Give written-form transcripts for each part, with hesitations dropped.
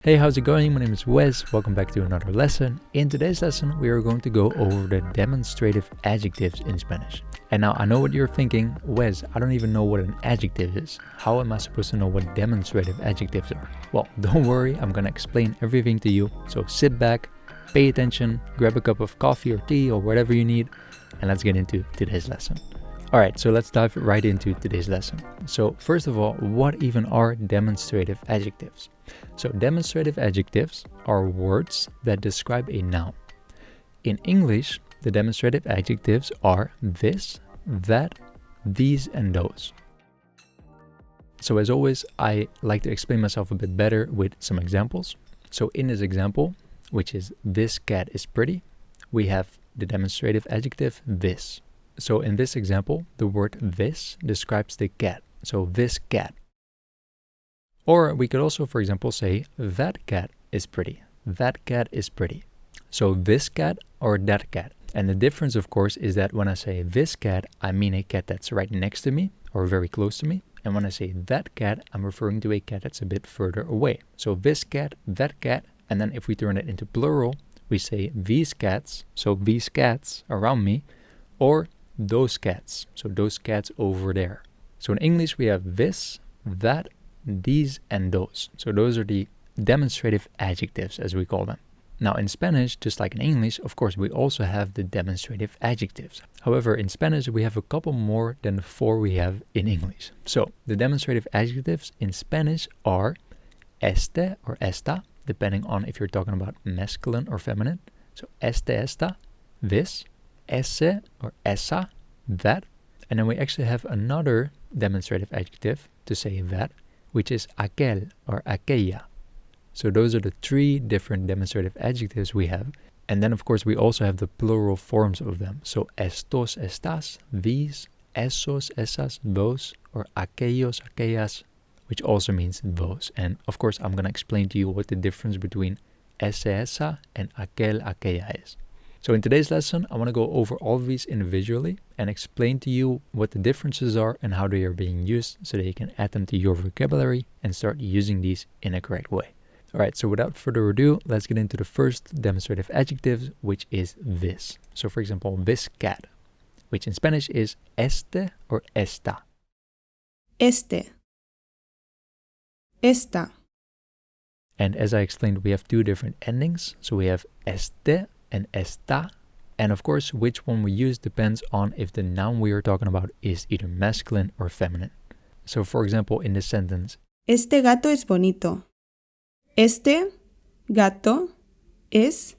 Hey, how's it going? My name is Wes. Welcome back to another lesson. In today's lesson, we are going to go over the demonstrative adjectives in Spanish. And now I know what you're thinking, Wes, I don't even know what an adjective is. How am I supposed to know what demonstrative adjectives are? Well, don't worry, I'm gonna explain everything to you. So sit back, pay attention, grab a cup of coffee or tea or whatever you need, and let's get into today's lesson. Alright, so let's dive right into today's lesson. So first of all, what even are demonstrative adjectives? So demonstrative adjectives are words that describe a noun. In English, the demonstrative adjectives are this, that, these, and those. So as always, I like to explain myself a bit better with some examples. So in this example, which is this cat is pretty, we have the demonstrative adjective this. So in this example, the word this describes the cat. So this cat. Or we could also, for example, say that cat is pretty. That cat is pretty. So this cat or that cat. And the difference, of course, is that when I say this cat, I mean a cat that's right next to me or very close to me. And when I say that cat, I'm referring to a cat that's a bit further away. So this cat, that cat. And then if we turn it into plural, we say these cats. So these cats around me, or those cats. So those cats over there. So in English, we have this, that, these, and those. So those are the demonstrative adjectives, as we call them. Now in Spanish, just like in English, of course, we also have the demonstrative adjectives. However, in Spanish, we have a couple more than the 4 we have in English. So the demonstrative adjectives in Spanish are este or esta, depending on if you're talking about masculine or feminine. So este, esta, this, ese or esa, that. And then we actually have another demonstrative adjective to say that, which is aquel or aquella. So those are the 3 different demonstrative adjectives we have. And then of course we also have the plural forms of them. So estos, estas, these, esos, esas, those, or aquellos, aquellas, which also means those. And of course I'm going to explain to you what the difference between ese, esa, and aquel, aquella is. So in today's lesson, I want to go over all of these individually and explain to you what the differences are and how they are being used so that you can add them to your vocabulary and start using these in a correct way. Alright, so without further ado, let's get into the first demonstrative adjective, which is this. So for example, this cat, which in Spanish is este or esta. Este. Esta. And as I explained, we have 2 different endings. So we have este and esta. And of course, which one we use depends on if the noun we are talking about is either masculine or feminine. So for example, in this sentence, Este gato es bonito. Este gato es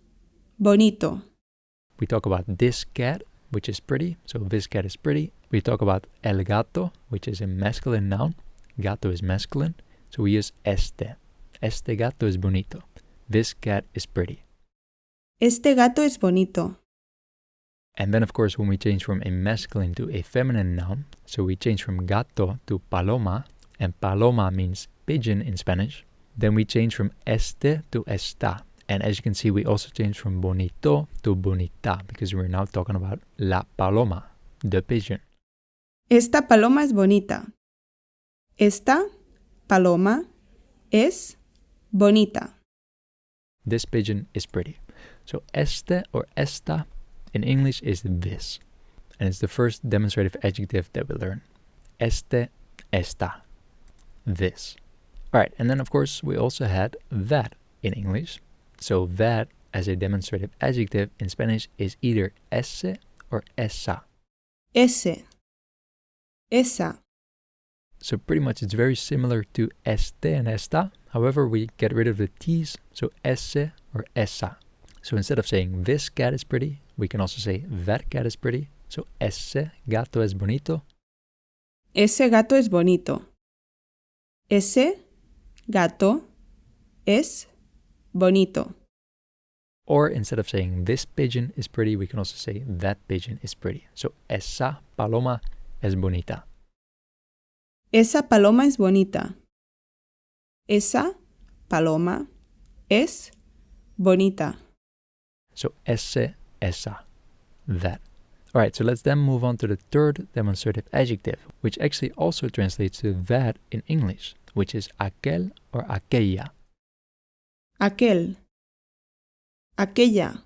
bonito. we talk about this cat, which is pretty. So this cat is pretty. We talk about el gato, which is a masculine noun. Gato is masculine. So we use este. Este gato es bonito. This cat is pretty. Este gato es bonito. And then, of course, when we change from a masculine to a feminine noun, so we change from gato to paloma, and paloma means pigeon in Spanish, then we change from este to esta. And as you can see, we also change from bonito to bonita, because we're now talking about la paloma, the pigeon. Esta paloma es bonita. Esta paloma es bonita. This pigeon is pretty. So este or esta in English is this. And it's the first demonstrative adjective that we learn. Este, esta. This. Alright, and then of course we also had that in English. So that as a demonstrative adjective in Spanish is either ese or esa. Ese. Esa. So pretty much it's very similar to este and esta. However, we get rid of the t's, so ese or esa. So instead of saying this cat is pretty, we can also say that cat is pretty. So ese gato es bonito. Ese gato es bonito. Ese gato es bonito. Or instead of saying this pigeon is pretty, we can also say that pigeon is pretty. So esa paloma es bonita. Esa paloma es bonita. Esa paloma es bonita. So ese, esa, that. Alright, so let's then move on to the third demonstrative adjective, which actually also translates to that in English, which is aquel or aquella. aquel, aquella.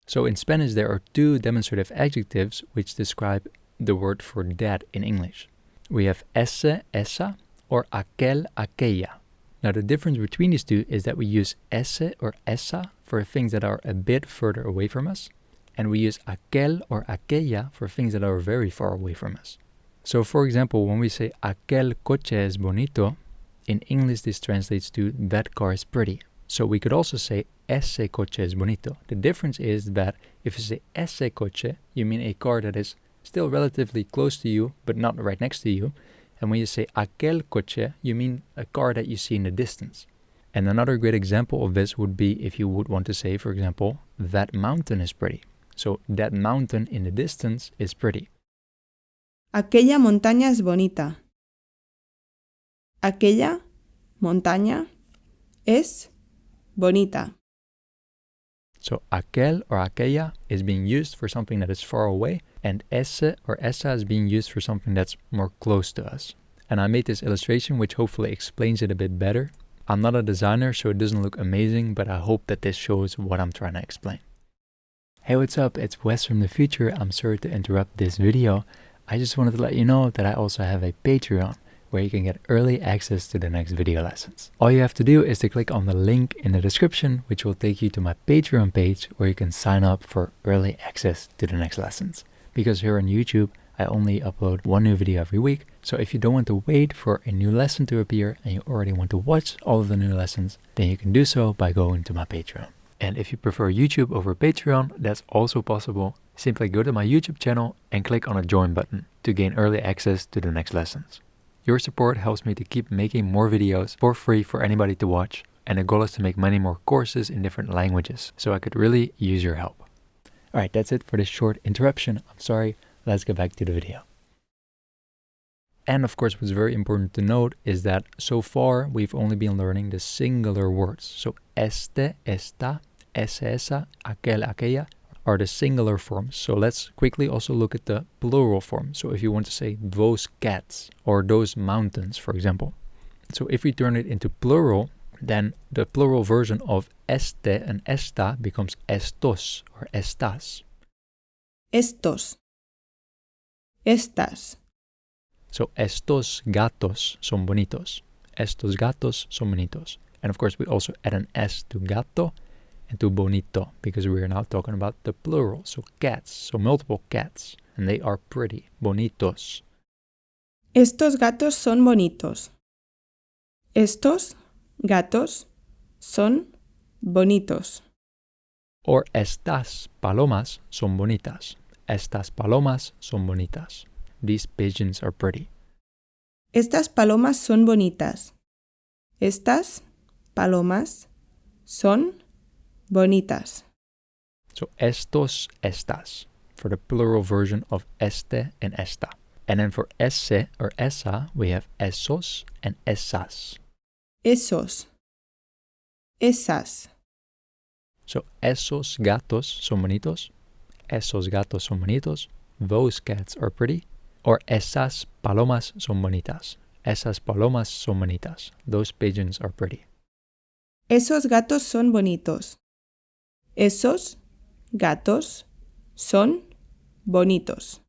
So in Spanish, there are two demonstrative adjectives which describe the word for that in English. We have ese, esa, or aquel, aquella. Now the difference between these two is that we use ese or esa for things that are a bit further away from us, and we use aquel or aquella for things that are very far away from us. So for example, when we say aquel coche es bonito, in English this translates to that car is pretty. So we could also say ese coche es bonito. The difference is that if you say ese coche, you mean a car that is still relatively close to you, but not right next to you. And when you say aquel coche, you mean a car that you see in the distance. And another great example of this would be if you would want to say, for example, that mountain is pretty. So that mountain in the distance is pretty. Aquella montaña es bonita. Aquella montaña es bonita. So aquel or aquella is being used for something that is far away, and ese or esa is being used for something that's more close to us. And I made this illustration which hopefully explains it a bit better. I'm not a designer, so it doesn't look amazing, but I hope that this shows what I'm trying to explain. Hey, what's up? It's Wes from the future. I'm sorry to interrupt this video. I just wanted to let you know that I also have a Patreon where you can get early access to the next video lessons. All you have to do is to click on the link in the description, which will take you to my Patreon page where you can sign up for early access to the next lessons. Because here on YouTube, I only upload one new video every week. So if you don't want to wait for a new lesson to appear and you already want to watch all of the new lessons, then you can do so by going to my Patreon. And if you prefer YouTube over Patreon, that's also possible. Simply go to my YouTube channel and click on the join button to gain early access to the next lessons. Your support helps me to keep making more videos for free for anybody to watch, and the goal is to make many more courses in different languages, so I could really use your help. Alright, that's it for this short interruption. I'm sorry, let's get back to the video. And of course, what's very important to note is that so far we've only been learning the singular words. So este, esta, ese, esa, aquel, aquella are the singular forms. So let's quickly also look at the plural form. So if you want to say those cats or those mountains, for example. So if we turn it into plural, then the plural version of este and esta becomes estos or estas. Estos. Estas. So estos gatos son bonitos. Estos gatos son bonitos. And of course we also add an S to gato and to bonito, because we are now talking about the plural, so cats, so multiple cats, and they are pretty, bonitos. Estos gatos son bonitos. Estos gatos son bonitos. Or estas palomas son bonitas. Estas palomas son bonitas. These pigeons are pretty. Estas palomas son bonitas. Estas palomas son bonitas. So estos, estas, for the plural version of este and esta. And then for ese or esa, we have esos and esas. Esos. Esas. So esos gatos son bonitos. Esos gatos son bonitos. Those cats are pretty. Or esas palomas son bonitas. Esas palomas son bonitas. Those pigeons are pretty. Esos gatos son bonitos. Esos gatos son bonitos.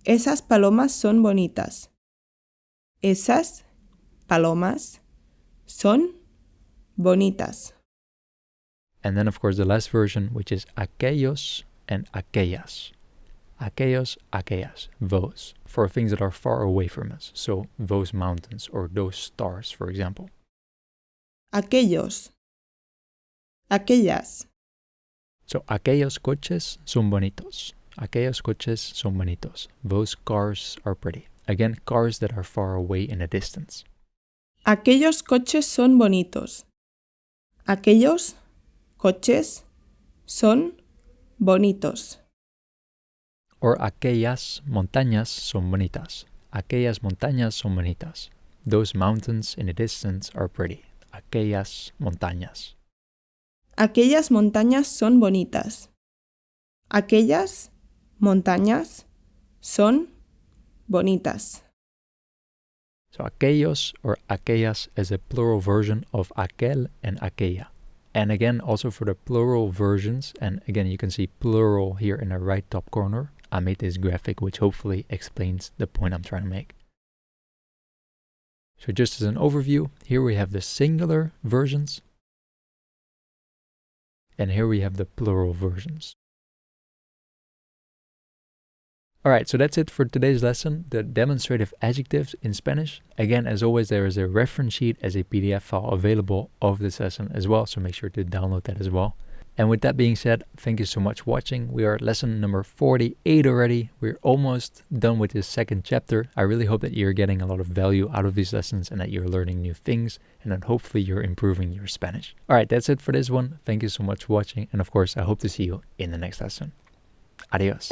Esas palomas son bonitas. Esas palomas son bonitas. And then of course the last version, which is aquellos and aquellas. Aquellos, aquellas, those, for things that are far away from us. So those mountains or those stars, for example. Aquellos. Aquellas. So aquellos coches son bonitos. Aquellos coches son bonitos. Those cars are pretty. Again, cars that are far away in the distance. Aquellos coches son bonitos. Aquellos coches son bonitos. Or aquellas montañas son bonitas. Aquellas montañas son bonitas. Those mountains in the distance are pretty. Aquellas montañas. Aquellas montañas son bonitas. Aquellas montañas son bonitas. So aquellos or aquellas is a plural version of aquel and aquella. And again, also for the plural versions, and again, you can see plural here in the right top corner. I made this graphic, which hopefully explains the point I'm trying to make. So just as an overview, here we have the singular versions, and here we have the plural versions. Alright, so that's it for today's lesson, the demonstrative adjectives in Spanish. Again, as always, there is a reference sheet as a PDF file available of this lesson as well, so make sure to download that as well. And with that being said, thank you so much for watching. We are at lesson number 48 already. We're almost done with this second chapter. I really hope that you're getting a lot of value out of these lessons and that you're learning new things and that hopefully you're improving your Spanish. Alright, that's it for this one. Thank you so much for watching, and of course, I hope to see you in the next lesson. Adios.